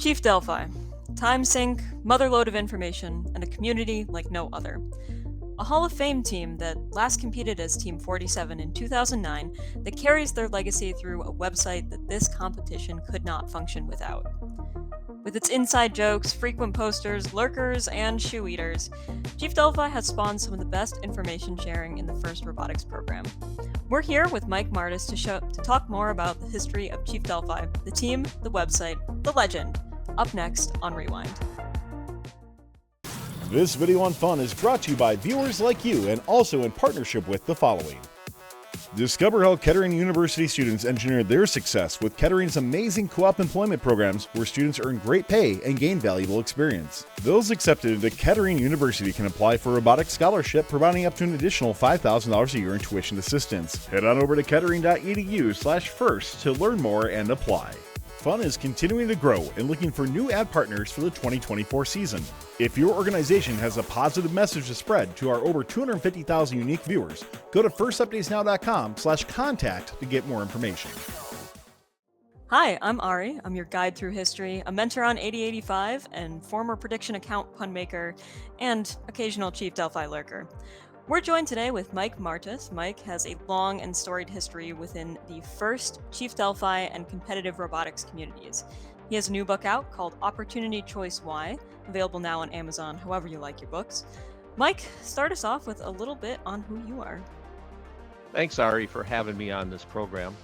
Chief Delphi. Time sink, motherlode of information, and a community like no other. A Hall of Fame team that last competed as Team 47 in 2009 that carries their legacy through a website that this competition could not function without. With its inside jokes, frequent posters, lurkers, and shoe eaters, Chief Delphi has spawned some of the best information sharing in the first robotics program. We're here with Mike Martus to talk more about the history of Chief Delphi, the team, the website, the legend. Up next on Rewind. This video on fun is brought to you by viewers like you and also in partnership with the following. Discover how Kettering University students engineered their success with Kettering's amazing co-op employment programs where students earn great pay and gain valuable experience. Those accepted into Kettering University can apply for a robotics scholarship providing up to an additional $5,000 a year in tuition assistance. Head on over to kettering.edu/first to learn more and apply. Fun is continuing to grow and looking for new ad partners for the 2024 season. If your organization has a positive message to spread to our over 250,000 unique viewers, go to firstupdatesnow.com/contact to get more information. Hi, I'm Ari. I'm your guide through history, a mentor on 8085, and former prediction account pun maker, and occasional Chief Delphi lurker. We're joined today with Mike Martus. Mike has a long and storied history within the first Chief Delphi and competitive robotics communities. He has a new book out called Opportunity Choice Why, available now on Amazon, however you like your books. Mike, start us off with a little bit on who you are. Thanks, Ari, for having me on this program.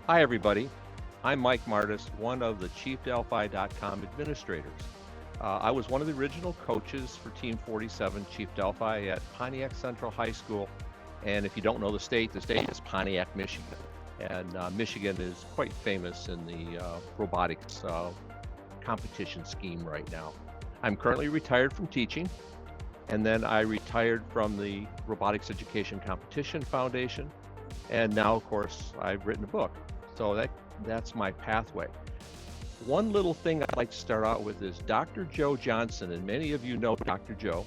Hi, everybody. I'm Mike Martus, one of the ChiefDelphi.com administrators. I was one of the original coaches for Team 47 Chief Delphi at Pontiac Central High School. And if you don't know the state is Pontiac, Michigan. And Michigan is quite famous in the robotics competition scheme right now. I'm currently retired from teaching, and then I retired from the Robotics Education Competition Foundation, and now, of course, I've written a book. So that's my pathway. One little thing I'd like to start out with is Dr. Joe Johnson, and many of you know Dr. Joe,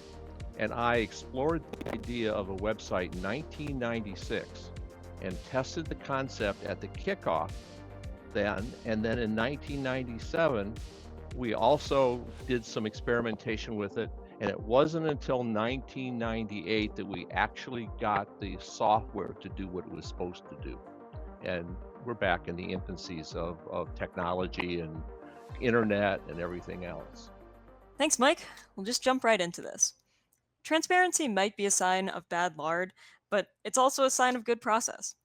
and I explored the idea of a website in 1996 and tested the concept at the kickoff then, and then in 1997, we also did some experimentation with it, and it wasn't until 1998 that we actually got the software to do what it was supposed to do. And we're back in the infancies of technology and internet and everything else. Thanks, Mike. We'll just jump right into this. Transparency might be a sign of bad lard, but it's also a sign of good process.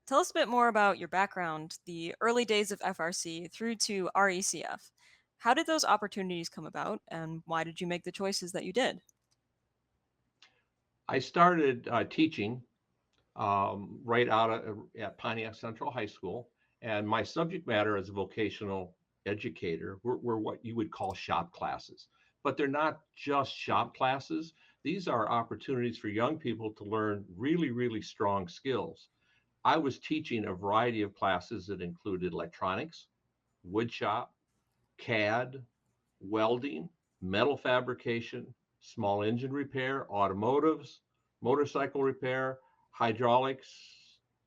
Tell us a bit more about your background, the early days of FRC through to RECF. How did those opportunities come about, and why did you make the choices that you did? I started teaching right out at Pontiac Central High School, and my subject matter as a vocational educator were what you would call shop classes. But they're not just shop classes. These are opportunities for young people to learn really, really strong skills. I was teaching a variety of classes that included electronics, wood shop, CAD, welding, metal fabrication, small engine repair, automotives, motorcycle repair, hydraulics.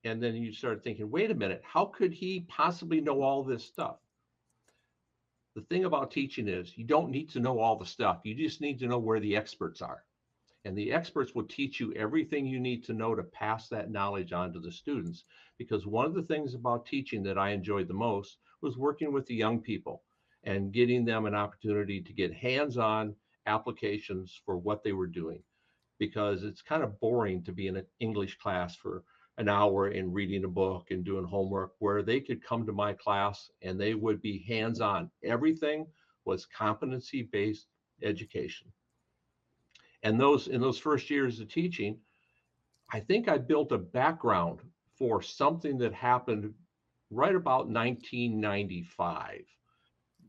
And then you start thinking, wait a minute, how could he possibly know all this stuff? The thing about teaching is you don't need to know all the stuff. You just need to know where the experts are. And the experts will teach you everything you need to know to pass that knowledge on to the students. Because one of the things about teaching that I enjoyed the most was working with the young people and getting them an opportunity to get hands-on applications for what they were doing. Because it's kind of boring to be in an English class for an hour and reading a book and doing homework, where they could come to my class and they would be hands-on. Everything was competency-based education. And in those first years of teaching, I think I built a background for something that happened right about 1995,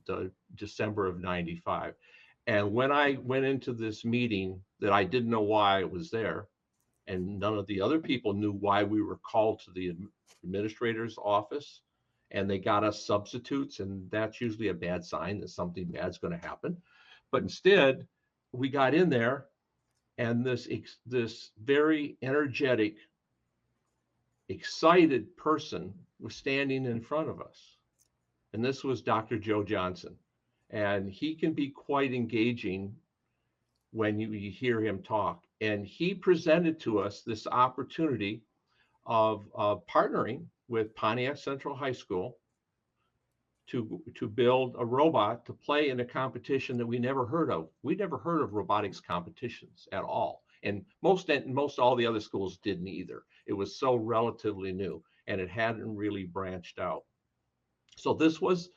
the December of 95. And when I went into this meeting that I didn't know why I was there, and none of the other people knew why we were called to the administrator's office, and they got us substitutes, and that's usually a bad sign that something bad's going to happen. But instead, we got in there, and this very energetic, excited person was standing in front of us. And this was Dr. Joe Johnson. and he can be quite engaging when you hear him talk. And he presented to us this opportunity of partnering with Pontiac Central High School to build a robot to play in a competition that we never heard of. We never heard of robotics competitions at all, and most all the other schools didn't either. It was so relatively new, and it hadn't really branched out. So this was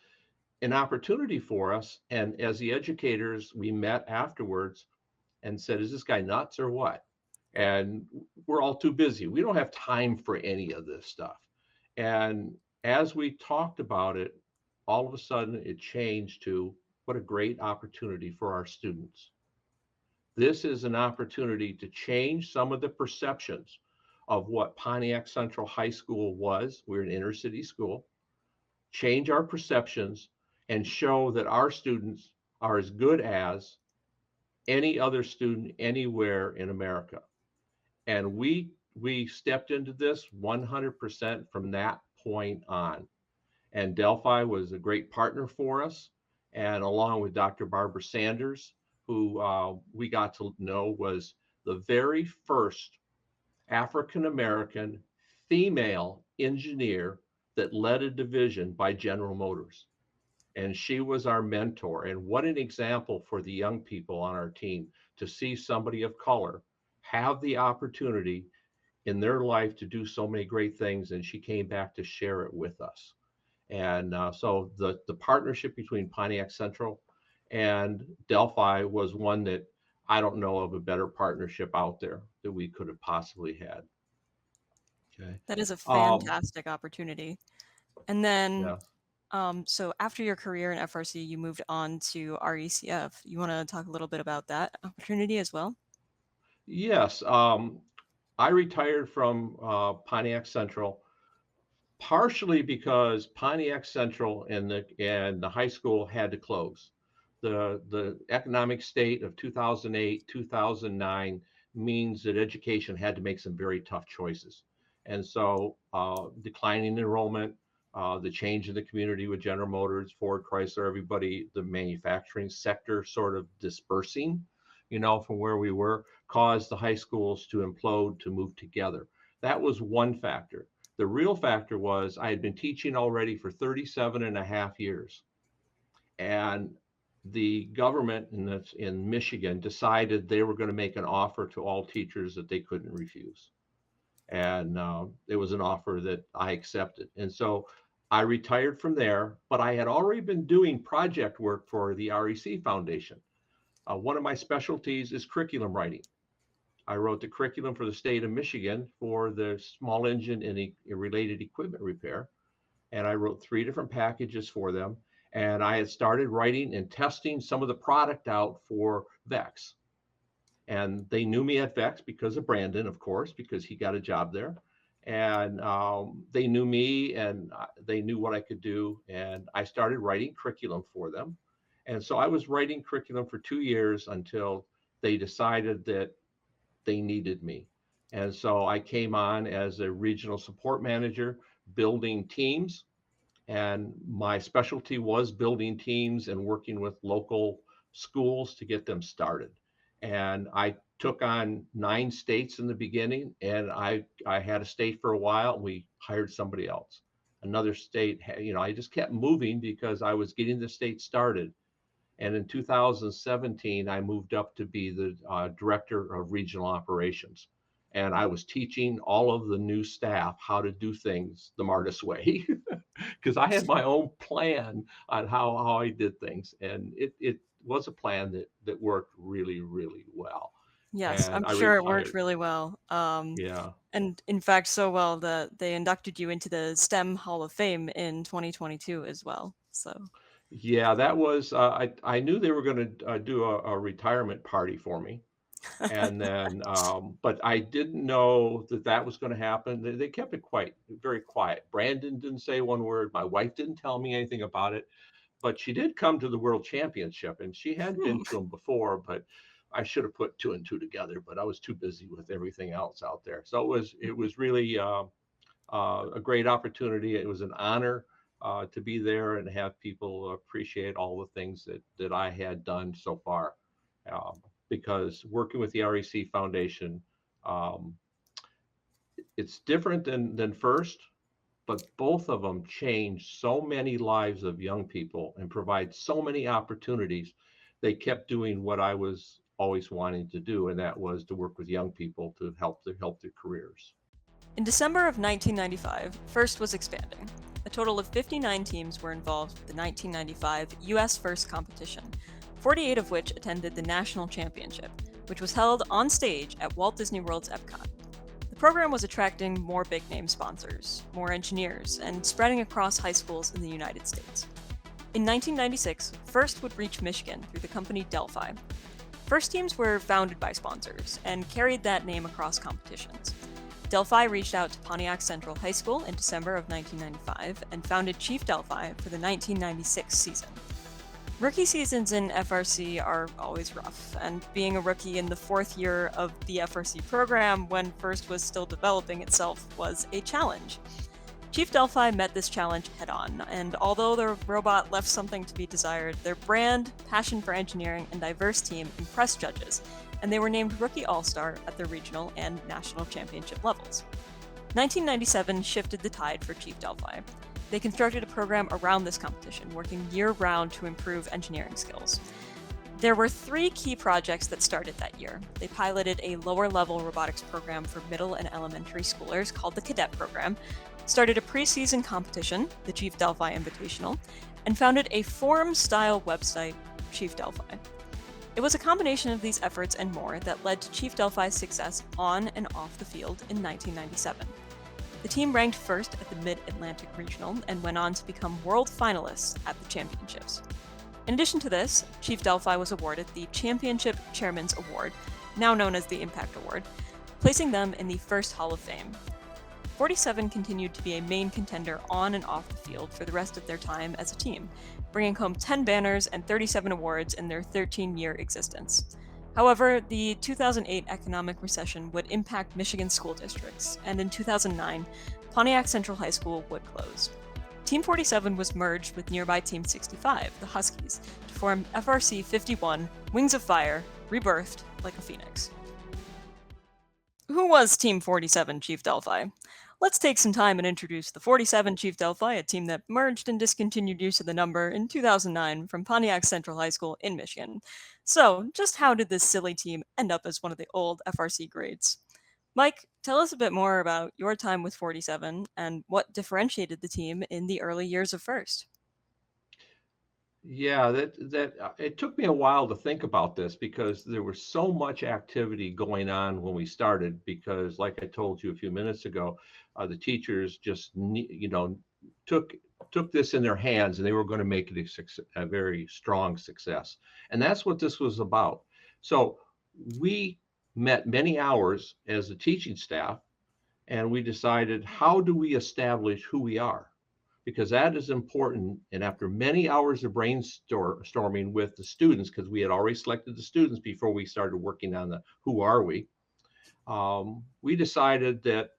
an opportunity for us. And as the educators, we met afterwards and said, "Is this guy nuts or what?" And we're all too busy. We don't have time for any of this stuff. And as we talked about it, all of a sudden it changed to what a great opportunity for our students. This is an opportunity to change some of the perceptions of what Pontiac Central High School was. We're an inner city school. Change our perceptions and show that our students are as good as any other student anywhere in America. And we stepped into this 100% from that point on. And Delphi was a great partner for us. And along with Dr. Barbara Sanders, who we got to know was the very first African American female engineer that led a division by General Motors. And she was our mentor. And what an example for the young people on our team to see somebody of color have the opportunity in their life to do so many great things. And she came back to share it with us. And so the partnership between Pontiac Central and Delphi was one that I don't know of a better partnership out there that we could have possibly had. Okay. That is a Um, fantastic opportunity. And then, yeah. so after your career in FRC, you moved on to RECF. You want to talk a little bit about that opportunity as well? Yes. I retired from Pontiac Central partially because Pontiac Central and the high school had to close. The economic state of 2008, 2009 means that education had to make some very tough choices. And so declining enrollment, the change in the community with General Motors, Ford, Chrysler, everybody, the manufacturing sector sort of dispersing, from where we were, caused the high schools to implode, to move together. That was one factor. The real factor was I had been teaching already for 37 and a half years. And the government in Michigan decided they were going to make an offer to all teachers that they couldn't refuse. And it was an offer that I accepted. And so I retired from there, but I had already been doing project work for the REC Foundation. One of my specialties is curriculum writing. I wrote the curriculum for the state of Michigan for the small engine and related equipment repair. And I wrote 3 different packages for them. And I had started writing and testing some of the product out for VEX. And they knew me at VEX because of Brandon, of course, because he got a job there. And they knew me and they knew what I could do. And I started writing curriculum for them. And so I was writing curriculum for 2 years until they decided that they needed me. And so I came on as a regional support manager, building teams. And my specialty was building teams and working with local schools to get them started. And I took on 9 states in the beginning, and I had a state for a while. And we hired somebody else. Another state, I just kept moving because I was getting the state started. And in 2017, I moved up to be the director of regional operations. And I was teaching all of the new staff how to do things the Martus way, because I had my own plan on how I did things. And it was a plan that worked really, really well. Yes, And I'm I sure it worked retired. really well. Yeah. And in fact, so well that they inducted you into the STEM Hall of Fame in 2022 as well. So, Yeah, that was, I knew they were going to do a retirement party for me. And then, but I didn't know that was going to happen. They kept it quite very quiet. Brandon didn't say one word. My wife didn't tell me anything about it, but she did come to the World Championship, and she had been to them before. But I should have put 2 and 2 together, but I was too busy with everything else out there. So it was really a great opportunity. It was an honor to be there and have people appreciate all the things that I had done so far. Because working with the REC Foundation, um, it's different than FIRST, but both of them change so many lives of young people and provide so many opportunities. They kept doing what I was always wanting to do, and that was to work with young people to help their careers. In December of 1995, FIRST was expanding. A total of 59 teams were involved with the 1995 US FIRST competition, 48 of which attended the National Championship, which was held on stage at Walt Disney World's Epcot. The program was attracting more big-name sponsors, more engineers, and spreading across high schools in the United States. In 1996, FIRST would reach Michigan through the company Delphi. FIRST teams were founded by sponsors and carried that name across competitions. Delphi reached out to Pontiac Central High School in December of 1995 and founded Chief Delphi for the 1996 season. Rookie seasons in FRC are always rough, and being a rookie in the fourth year of the FRC program when FIRST was still developing itself was a challenge. Chief Delphi met this challenge head-on, and although the robot left something to be desired, their brand, passion for engineering, and diverse team impressed judges, and they were named Rookie All-Star at the regional and national championship levels. 1997 shifted the tide for Chief Delphi. They constructed a program around this competition, working year-round to improve engineering skills. There were 3 key projects that started that year. They piloted a lower-level robotics program for middle and elementary schoolers called the Cadet Program, started a preseason competition, the Chief Delphi Invitational, and founded a forum-style website, Chief Delphi. It was a combination of these efforts and more that led to Chief Delphi's success on and off the field in 1997. The team ranked first at the Mid-Atlantic Regional and went on to become world finalists at the championships. In addition to this, Chief Delphi was awarded the Championship Chairman's Award, now known as the Impact Award, placing them in the FIRST Hall of Fame. 47 continued to be a main contender on and off the field for the rest of their time as a team, bringing home 10 banners and 37 awards in their 13-year existence. However, the 2008 economic recession would impact Michigan school districts, and in 2009, Pontiac Central High School would close. Team 47 was merged with nearby Team 65, the Huskies, to form FRC 51, Wings of Fire, rebirthed like a phoenix. Who was Team 47 Chief Delphi? Let's take some time and introduce the 47 Chief Delphi, a team that merged and discontinued use of the number in 2009 from Pontiac Central High School in Michigan. So, just how did this silly team end up as one of the old FRC greats? Mike, tell us a bit more about your time with 47 and what differentiated the team in the early years of FIRST. Yeah, that it took me a while to think about this because there was so much activity going on when we started. Because, like I told you a few minutes ago, the teachers just took this in their hands and they were going to make it a very strong success. And that's what this was about. So we met many hours as a teaching staff, and we decided, how do we establish who we are? Because that is important. And after many hours of brainstorming with the students, because we had already selected the students before we started working on the who are we decided that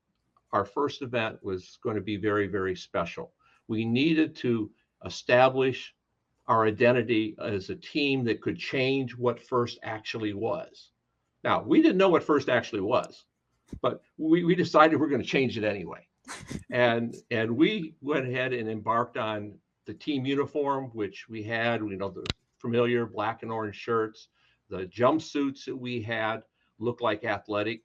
our first event was going to be very, very special. We needed to establish our identity as a team that could change what FIRST actually was. Now, we didn't know what FIRST actually was, but we decided we're going to change it anyway. And we went ahead and embarked on the team uniform, which we had, the familiar black and orange shirts. The jumpsuits that we had looked like athletic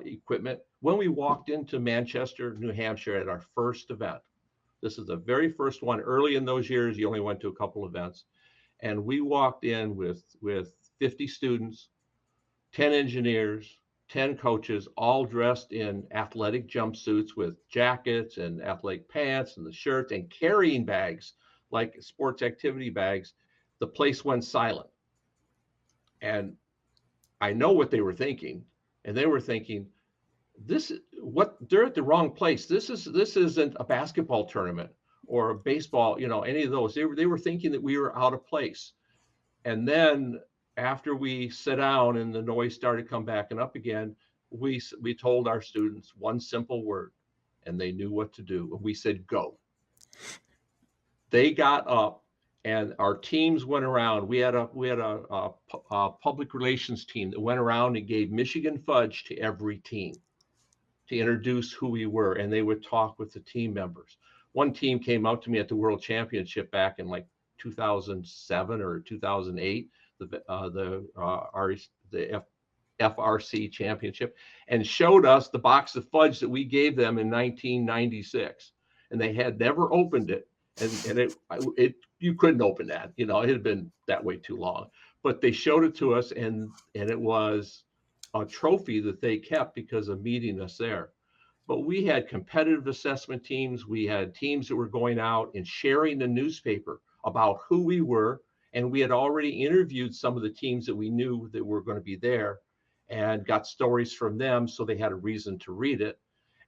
equipment. When we walked into Manchester, New Hampshire at our first event, this is the very first one. Early in those years, you only went to a couple events. And we walked in with 50 students, 10 engineers, 10 coaches, all dressed in athletic jumpsuits with jackets and athletic pants and the shirts and carrying bags, like sports activity bags. The place went silent. And I know what they were thinking. And they were thinking, they're at the wrong place. This isn't a basketball tournament or a baseball, any of those. They were thinking that we were out of place. And then after we sat down and the noise started to come back and up again, we told our students one simple word, and they knew what to do. And we said, go. they got up and our teams went around. We had a public relations team that went around and gave Michigan fudge to every team to introduce who we were, and they would talk with the team members. One team came out to me at the World Championship back in like 2007 or 2008, the FRC Championship, and showed us the box of fudge that we gave them in 1996, and they had never opened it, and it you couldn't open that, it had been that way too long, but they showed it to us, and it was a trophy that they kept because of meeting us there. But we had competitive assessment teams. We had teams that were going out and sharing the newspaper about who we were. And we had already interviewed some of the teams that we knew that were going to be there and got stories from them. So they had a reason to read it.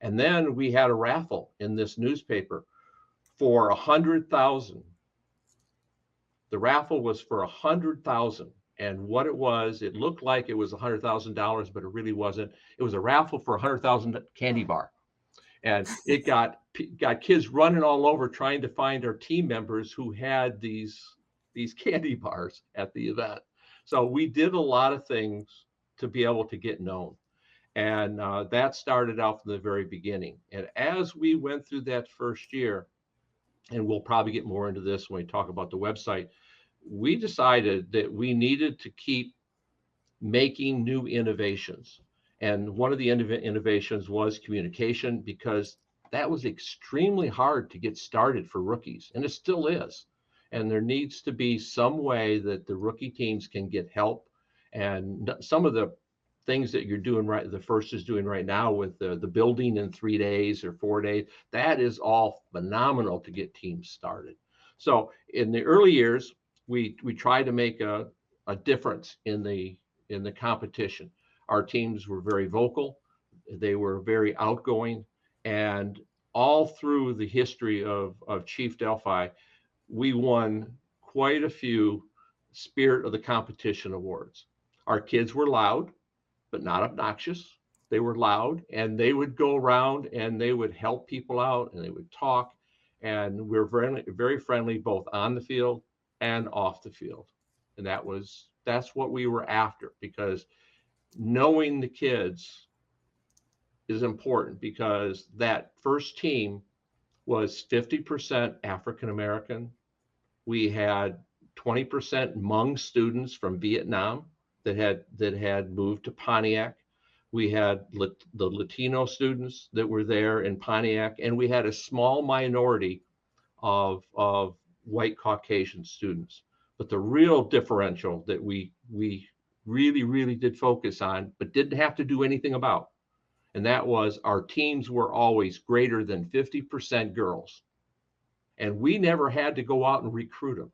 And then we had a raffle in this newspaper for 100,000. The raffle was for 100,000. And what it looked like it was $100,000, but it really wasn't. It was a raffle for 100,000 candy bar. And it got kids running all over trying to find our team members who had these candy bars at the event. So we did a lot of things to be able to get known. And that started out from the very beginning. And as we went through that first year, and we'll probably get more into this when we talk about the website, we decided that we needed to keep making new innovations. And one of the innovations was communication, because that was extremely hard to get started for rookies, and it still is. And there needs to be some way that the rookie teams can get help. And some of the things that you're doing right, the first is doing right now with the building in 3 days or 4 days, that is all phenomenal to get teams started. So in the early years, we tried to make a difference in the competition. Our teams were very vocal, they were very outgoing, and all through the history of Chief Delphi, we won quite a few Spirit of the Competition awards. Our kids were loud, but not obnoxious. They were loud, and they would go around and they would help people out, and they would talk, and we're very, very friendly both on the field and off the field. And that's what we were after, because knowing the kids is important, because that first team was 50% African American. We had 20% Hmong students from Vietnam that had moved to Pontiac. We had the Latino students that were there in Pontiac, and we had a small minority of white Caucasian students. But the real differential that we really, really did focus on, but didn't have to do anything about, and that was our teams were always greater than 50% girls. And we never had to go out and recruit them.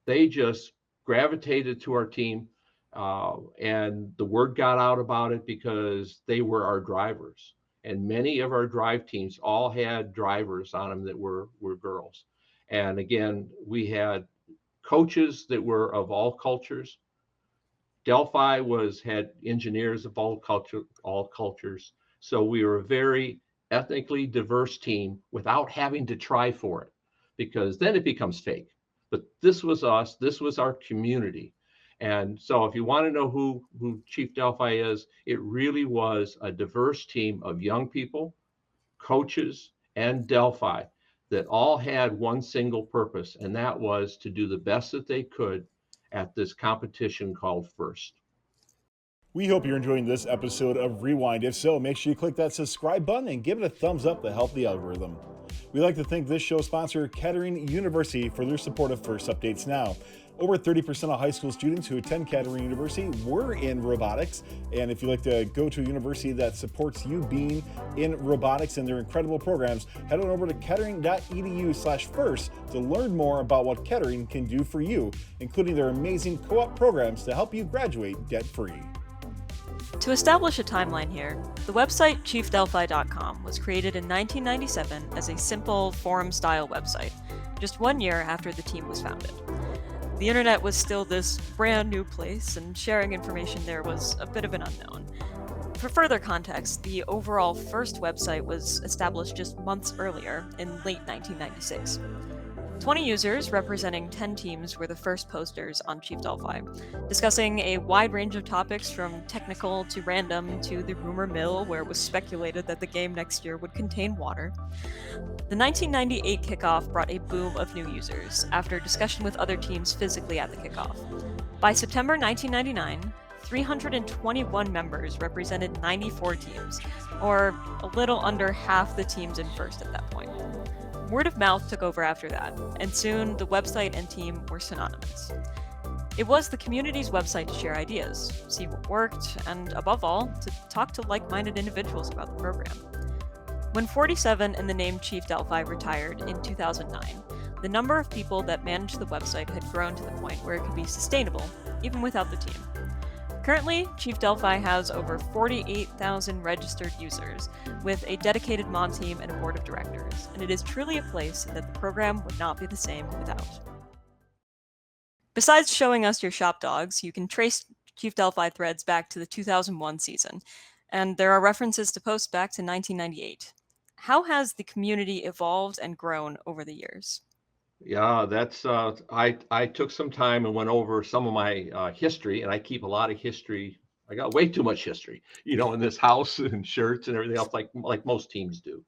They just gravitated to our team, and the word got out about it because they were our drivers. And many of our drive teams all had drivers on them that were girls. And again, we had coaches that were of all cultures. Delphi had engineers of all cultures. So we were a very ethnically diverse team without having to try for it, because then it becomes fake. But this was us, this was our community. And so if you want to know who Chief Delphi is, it really was a diverse team of young people, coaches, and Delphi that all had one single purpose, and that was to do the best that they could at this competition called FIRST. We hope you're enjoying this episode of Rewind. If so, make sure you click that subscribe button and give it a thumbs up to help the algorithm. We'd like to thank this show sponsor, Kettering University, for their support of FIRST Updates Now. Over 30% of high school students who attend Kettering University were in robotics. And if you'd like to go to a university that supports you being in robotics and their incredible programs, head on over to kettering.edu/first to learn more about what Kettering can do for you, including their amazing co-op programs to help you graduate debt-free. To establish a timeline here, the website chiefdelphi.com was created in 1997 as a simple forum-style website, just 1 year after the team was founded. The internet was still this brand new place, and sharing information there was a bit of an unknown. For further context, the overall FIRST website was established just months earlier, in late 1996. 20 users representing 10 teams were the first posters on Chief Delphi, discussing a wide range of topics from technical to random to the rumor mill, where it was speculated that the game next year would contain water. The 1998 kickoff brought a boom of new users after discussion with other teams physically at the kickoff. By September 1999, 321 members represented 94 teams, or a little under half the teams in first at that point. Word of mouth took over after that, and soon the website and team were synonymous. It was the community's website to share ideas, see what worked, and above all, to talk to like-minded individuals about the program. When 47 and the name Chief Delphi retired in 2009, the number of people that managed the website had grown to the point where it could be sustainable, even without the team. Currently, Chief Delphi has over 48,000 registered users, with a dedicated mod team and a board of directors, and it is truly a place that the program would not be the same without. Besides showing us your shop dogs, you can trace Chief Delphi threads back to the 2001 season, and there are references to posts back to 1998. How has the community evolved and grown over the years? Yeah, that's I took some time and went over some of my history, and I keep a lot of history. I got way too much history, in this house and shirts and everything else, like most teams do,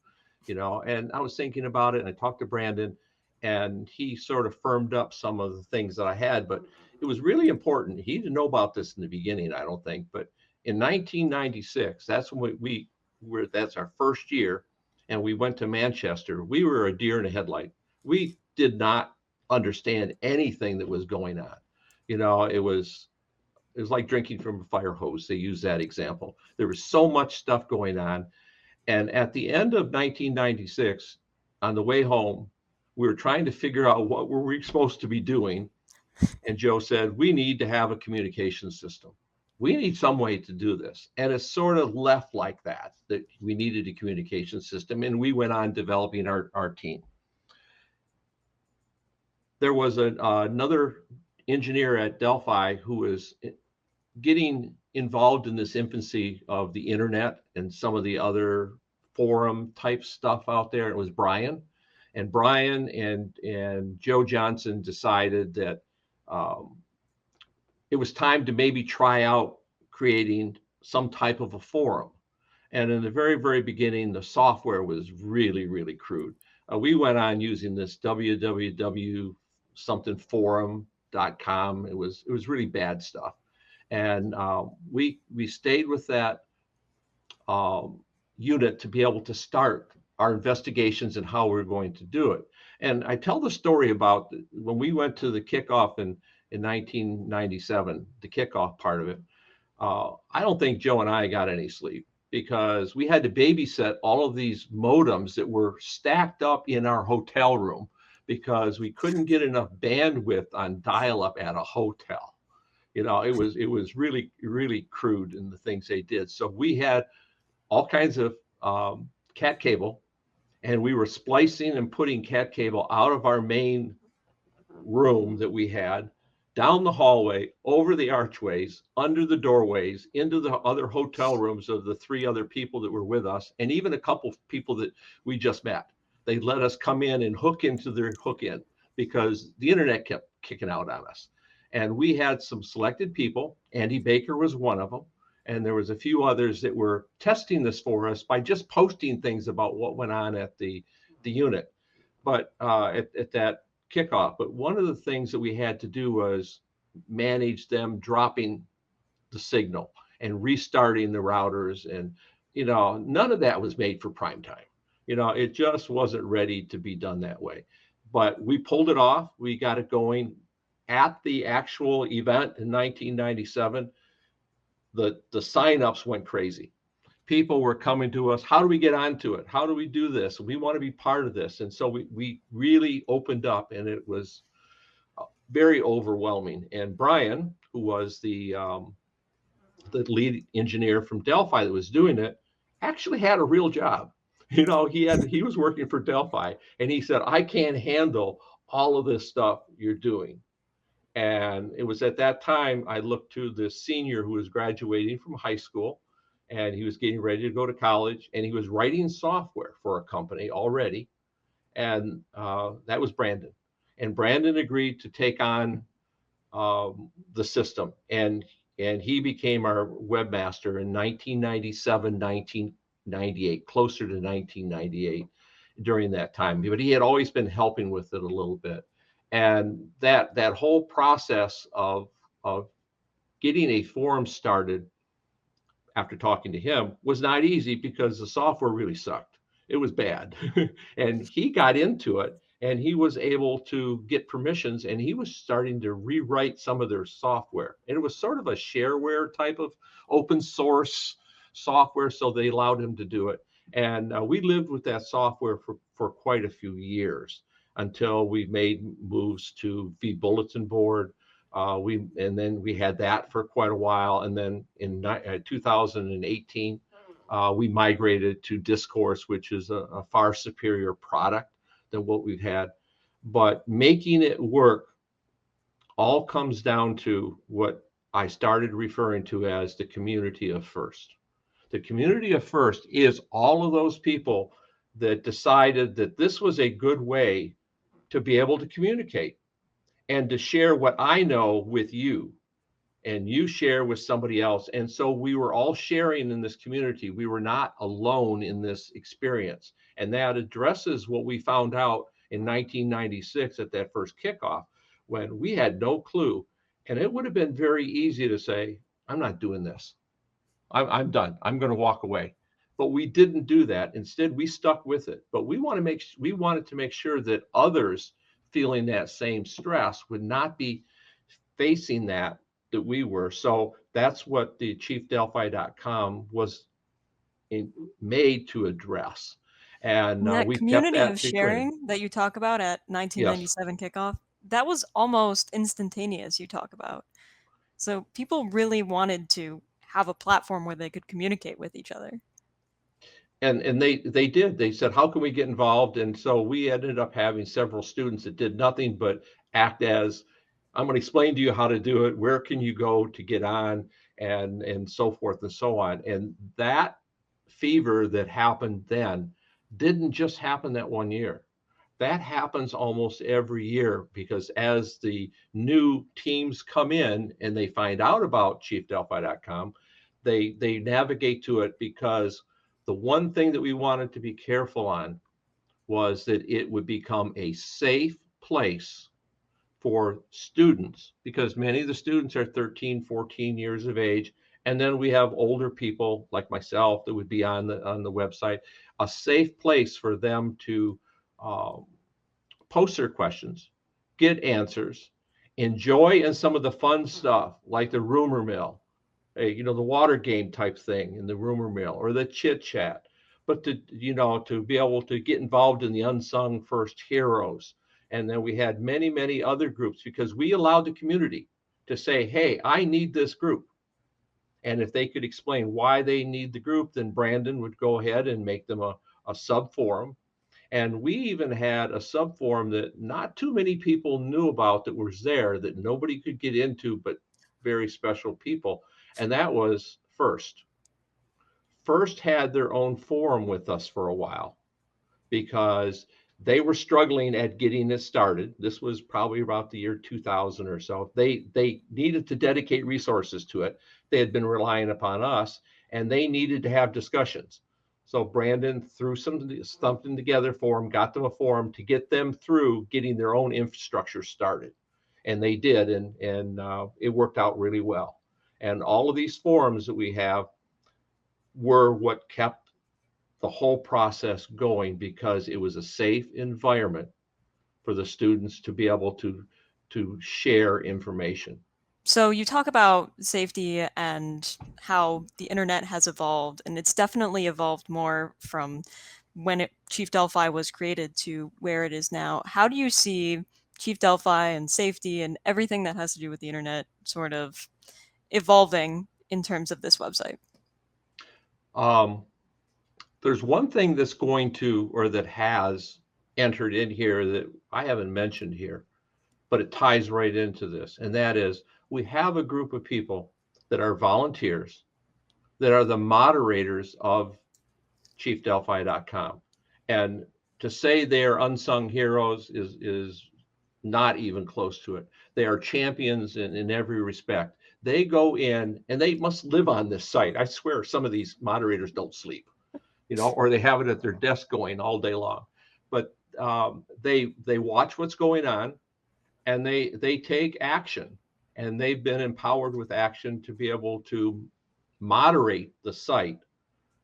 And I was thinking about it, and I talked to Brandon, and he sort of firmed up some of the things that I had, but it was really important. He didn't know about this in the beginning, I don't think, but in 1996, that's when we were. That's our first year, and we went to Manchester. We were a deer in a headlight. We did not understand anything that was going on. It was like drinking from a fire hose. They use that example. There was so much stuff going on. And at the end of 1996, on the way home, we were trying to figure out what were we supposed to be doing. And Joe said, we need to have a communication system. We need some way to do this. And it sort of left like that we needed a communication system. And we went on developing our team. There was another engineer at Delphi who was getting involved in this infancy of the internet and some of the other forum type stuff out there. It was Brian. And Brian and Joe Johnson decided that it was time to maybe try out creating some type of a forum. And in the very, very beginning, the software was really, really crude. We went on using this www something forum.com. It was really bad stuff. And we stayed with that unit to be able to start our investigations and how we were going to do it. And I tell the story about when we went to the kickoff in 1997, the kickoff part of it. I don't think Joe and I got any sleep because we had to babysit all of these modems that were stacked up in our hotel room because we couldn't get enough bandwidth on dial-up at a hotel. It was really, really crude in the things they did. So we had all kinds of cat cable, and we were splicing and putting cat cable out of our main room that we had, down the hallway, over the archways, under the doorways, into the other hotel rooms of the three other people that were with us, and even a couple of people that we just met. They let us come in and hook into their hook in because the internet kept kicking out on us. And we had some selected people. Andy Baker was one of them. And there was a few others that were testing this for us by just posting things about what went on at the unit, but at that kickoff. But one of the things that we had to do was manage them dropping the signal and restarting the routers. And, none of that was made for prime time. It just wasn't ready to be done that way. But we pulled it off. We got it going at the actual event in 1997. The signups went crazy. People were coming to us. How do we get onto it? How do we do this? We want to be part of this. And so we really opened up, and it was very overwhelming. And Brian, who was the lead engineer from Delphi that was doing it, actually had a real job. He was working for Delphi, and he said, I can't handle all of this stuff you're doing. And it was at that time I looked to the senior who was graduating from high school, and he was getting ready to go to college, and he was writing software for a company already. And that was Brandon. and Brandon agreed to take on the system, and he became our webmaster in 1997, 1998, closer to 1998 during that time. But he had always been helping with it a little bit, and that whole process of getting a forum started after talking to him was not easy because the software really sucked. It was bad. And he got into it and he was able to get permissions, and he was starting to rewrite some of their software. And it was sort of a shareware type of open source software. So they allowed him to do it. And we lived with that software for quite a few years until we made moves to vBulletin board. And then we had that for quite a while. And then in 2018, we migrated to Discourse, which is a far superior product than what we've had. But making it work all comes down to what I started referring to as the community of first. The community of first is all of those people that decided that this was a good way to be able to communicate and to share what I know with you, and you share with somebody else. And so we were all sharing in this community. We were not alone in this experience. And that addresses what we found out in 1996 at that first kickoff, when we had no clue. And it would have been very easy to say, I'm not doing this. I'm done. I'm going to walk away. But we didn't do that. Instead, we stuck with it. But we wanted to make sure that others feeling that same stress would not be facing that we were. So that's what the chiefdelphi.com was made to address. And that we've kept community that of secret. sharing that you talk about at Yes. 1997 kickoff, that was almost instantaneous, you talk about. So people really wanted to have a platform where they could communicate with each other. And they did. They said, how can we get involved? And so we ended up having several students that did nothing but act as, I'm going to explain to you how to do it. Where can you go to get on, and so forth and so on. And that fever that happened then didn't just happen that one year. That happens almost every year, because as the new teams come in and they find out about chiefdelphi.com, they navigate to it, because the one thing that we wanted to be careful on was that it would become a safe place for students, because many of the students are 13, 14 years of age. And then we have older people like myself that would be on the website, a safe place for them to post their questions, get answers, enjoy in some of the fun stuff like the rumor mill, the water game type thing in the rumor mill, or the chit chat, but to be able to get involved in the unsung first heroes. And then we had many, many other groups, because we allowed the community to say, hey, I need this group. And if they could explain why they need the group, then Brandon would go ahead and make them a sub forum. And we even had a sub forum that not too many people knew about, that was there, that nobody could get into but very special people. And that was First. First had their own forum with us for a while, because they were struggling at getting it started. This was probably about the year 2000 or so. They needed to dedicate resources to it. They had been relying upon us, and they needed to have discussions. So Brandon threw something together for them, got them a forum to get them through getting their own infrastructure started. And they did, and it worked out really well. And all of these forums that we have were what kept the whole process going, because it was a safe environment for the students to be able to share information. So you talk about safety and how the internet has evolved, and it's definitely evolved more from when Chief Delphi was created to where it is now. How do you see Chief Delphi and safety and everything that has to do with the internet sort of evolving in terms of this website? There's one thing that's going to, or that has entered in here that I haven't mentioned here, but it ties right into this. And that is, we have a group of people that are volunteers, that are the moderators of chiefdelphi.com. And to say they are unsung heroes is not even close to it. They are champions in every respect. They go in and they must live on this site. I swear some of these moderators don't sleep, or they have it at their desk going all day long. But they watch what's going on, and they take action, and they've been empowered with action to be able to moderate the site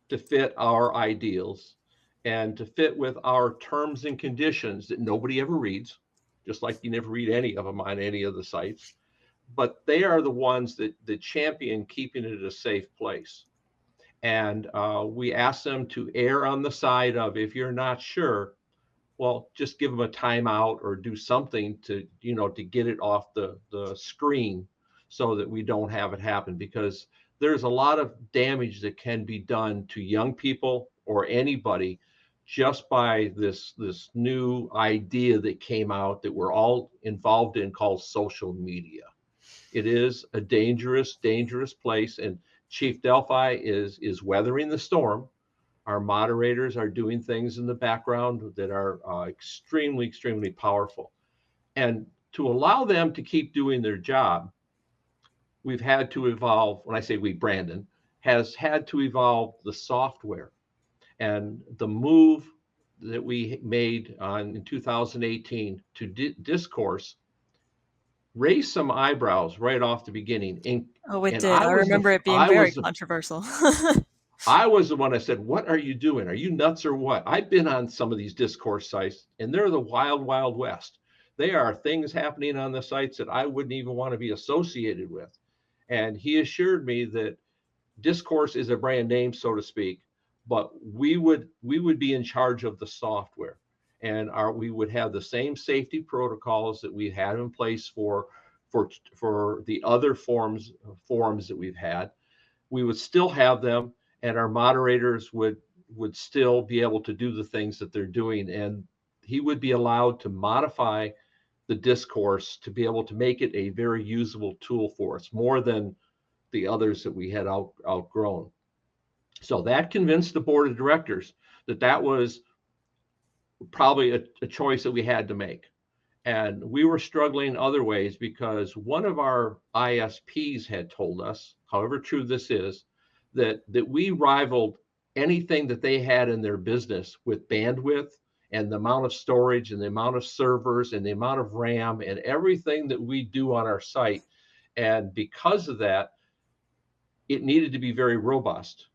to fit our ideals and to fit with our terms and conditions that nobody ever reads, just like you never read any of them on any of the sites. But they are the ones that champion keeping it a safe place. And we ask them to err on the side of, if you're not sure, well, just give them a timeout or do something to get it off the screen so that we don't have it happen, because there's a lot of damage that can be done to young people or anybody just by this new idea that came out that we're all involved in, called social media. It is a dangerous place, and Chief Delphi is weathering the storm. Our moderators are doing things in the background that are extremely powerful. And to allow them to keep doing their job, we've had to evolve. When I say we, Brandon has had to evolve the software. And the move that we made in 2018 to Discourse raised some eyebrows right off the beginning. Oh, it and did. I remember it being very controversial. I was the one that said, what are you doing? Are you nuts or what? I've been on some of these Discourse sites, and they're the wild, wild west. There are things happening on the sites that I wouldn't even want to be associated with. And he assured me that Discourse is a brand name, so to speak, but we would be in charge of the software, and we would have the same safety protocols that we had in place for the other forums that we've had. We would still have them, and our moderators would still be able to do the things that they're doing, and he would be allowed to modify the Discourse to be able to make it a very usable tool for us, more than the others that we had outgrown. So that convinced the board of directors that was probably a choice that we had to make. And we were struggling other ways, because one of our ISPs had told us, however true this is, that we rivaled anything that they had in their business with bandwidth and the amount of storage and the amount of servers and the amount of RAM and everything that we do on our site. And because of that, it needed to be very robust.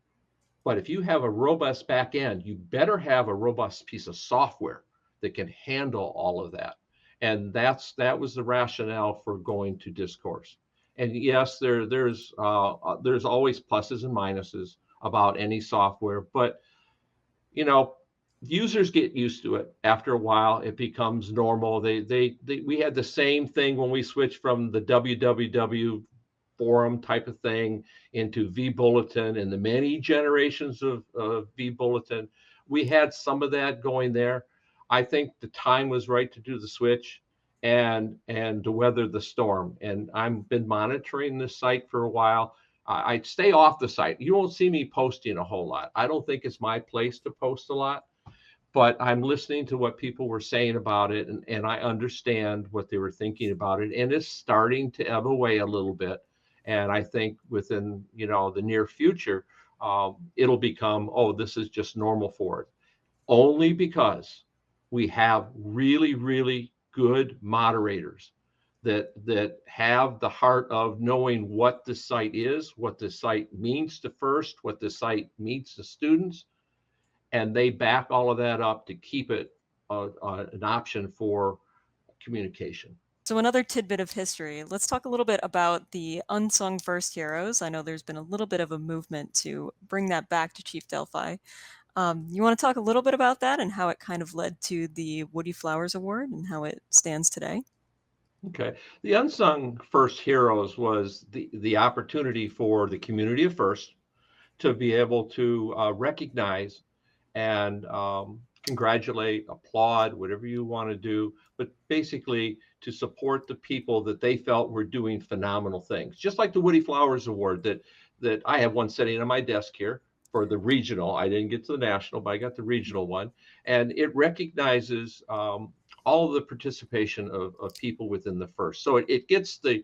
But if you have a robust back end, you better have a robust piece of software that can handle all of that. And that was the rationale for going to Discourse. And yes, there's always pluses and minuses about any software, but users get used to it. After a while, it becomes normal. We had the same thing when we switched from the www forum type of thing into vBulletin and the many generations of vBulletin. We had some of that going there. I think the time was right to do the switch and to weather the storm. And I've been monitoring this site for a while. I'd stay off the site. You won't see me posting a whole lot. I don't think it's my place to post a lot, but I'm listening to what people were saying about it, and I understand what they were thinking about it. And it's starting to ebb away a little bit. And I think within the near future, it'll become, this is just normal for it. Only because we have really, really good moderators that have the heart of knowing what the site is, what the site means to FIRST, what the site means to students, and they back all of that up to keep it an option for communication. So another tidbit of history, let's talk a little bit about the unsung FIRST heroes. I know there's been a little bit of a movement to bring that back to Chief Delphi. You want to talk a little bit about that and how it kind of led to the Woody Flowers Award and how it stands today? Okay. The unsung FIRST heroes was the opportunity for the community of FIRST to be able to recognize and congratulate, applaud, whatever you want to do, but basically to support the people that they felt were doing phenomenal things. Just like the Woody Flowers Award that I have one sitting on my desk here for the regional. I didn't get to the national, but I got the regional one. And it recognizes all of the participation of people within the first. So it gets the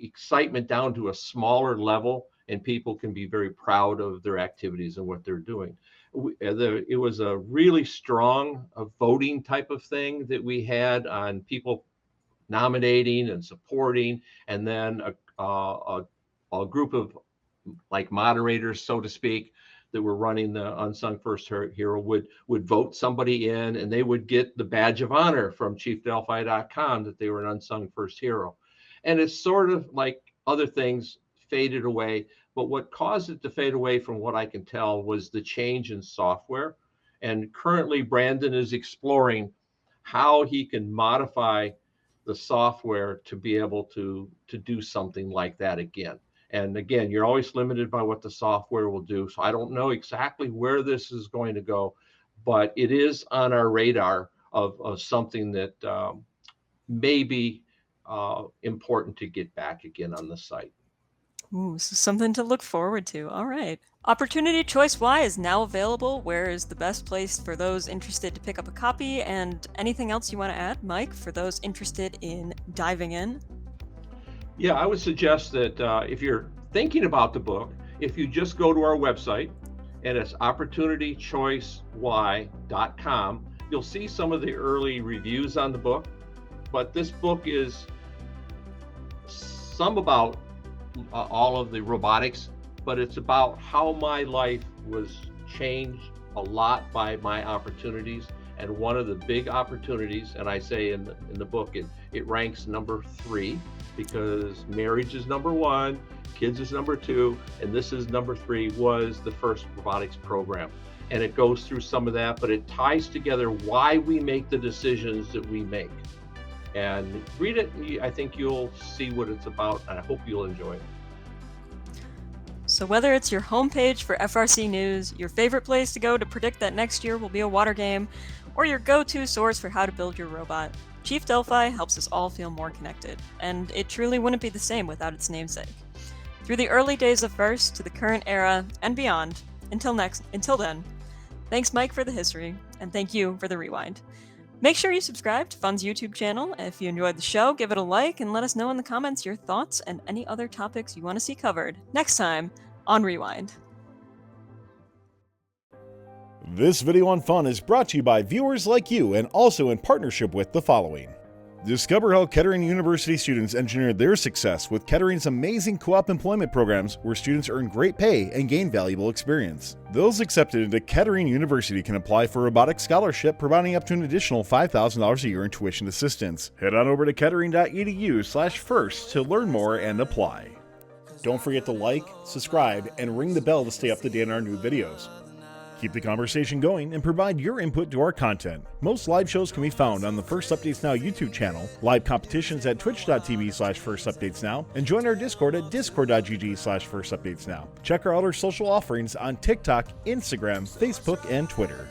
excitement down to a smaller level, and people can be very proud of their activities and what they're doing. It was a really strong voting type of thing that we had on people nominating and supporting, and then a group of like moderators, so to speak, that were running the Unsung First Hero would vote somebody in, and they would get the badge of honor from ChiefDelphi.com that they were an Unsung First Hero. And it's sort of like other things faded away, but what caused it to fade away, from what I can tell, was the change in software. And currently Brandon is exploring how he can modify the software to be able to do something like that again. And again, you're always limited by what the software will do. So I don't know exactly where this is going to go, but it is on our radar of something that may be important to get back again on the site. Ooh, so something to look forward to. All right. Opportunity Choice Y is now available. Where is the best place for those interested to pick up a copy? And anything else you want to add, Mike, for those interested in diving in? Yeah, I would suggest that if you're thinking about the book, if you just go to our website, and it's opportunitychoicey.com, you'll see some of the early reviews on the book. But this book is some about all of the robotics, but it's about how my life was changed a lot by my opportunities. And one of the big opportunities, and I say in the book, it ranks number 3, because marriage is number 1, kids is number 2, and this is number 3, was the first robotics program. And it goes through some of that, but it ties together why we make the decisions that we make. And read it, I think you'll see what it's about, and I hope you'll enjoy it. So whether it's your homepage for FRC News, your favorite place to go to predict that next year will be a water game, or your go-to source for how to build your robot, Chief Delphi helps us all feel more connected, and it truly wouldn't be the same without its namesake. Through the early days of FIRST to the current era and beyond, until then, thanks Mike for the history, and thank you for the rewind. Make sure you subscribe to Fun's YouTube channel. If you enjoyed the show, give it a like and let us know in the comments your thoughts and any other topics you want to see covered next time on Rewind. This video on Fun is brought to you by viewers like you and also in partnership with the following. Discover how Kettering University students engineered their success with Kettering's amazing co-op employment programs where students earn great pay and gain valuable experience. Those accepted into Kettering University can apply for a robotics scholarship, providing up to an additional $5,000 a year in tuition assistance. Head on over to kettering.edu/first to learn more and apply. Don't forget to like, subscribe, and ring the bell to stay up to date on our new videos. Keep the conversation going and provide your input to our content. Most live shows can be found on the First Updates Now YouTube channel, live competitions at twitch.tv/firstupdatesnow, and join our Discord at discord.gg/firstupdatesnow. Check our other social offerings on TikTok, Instagram, Facebook, and Twitter.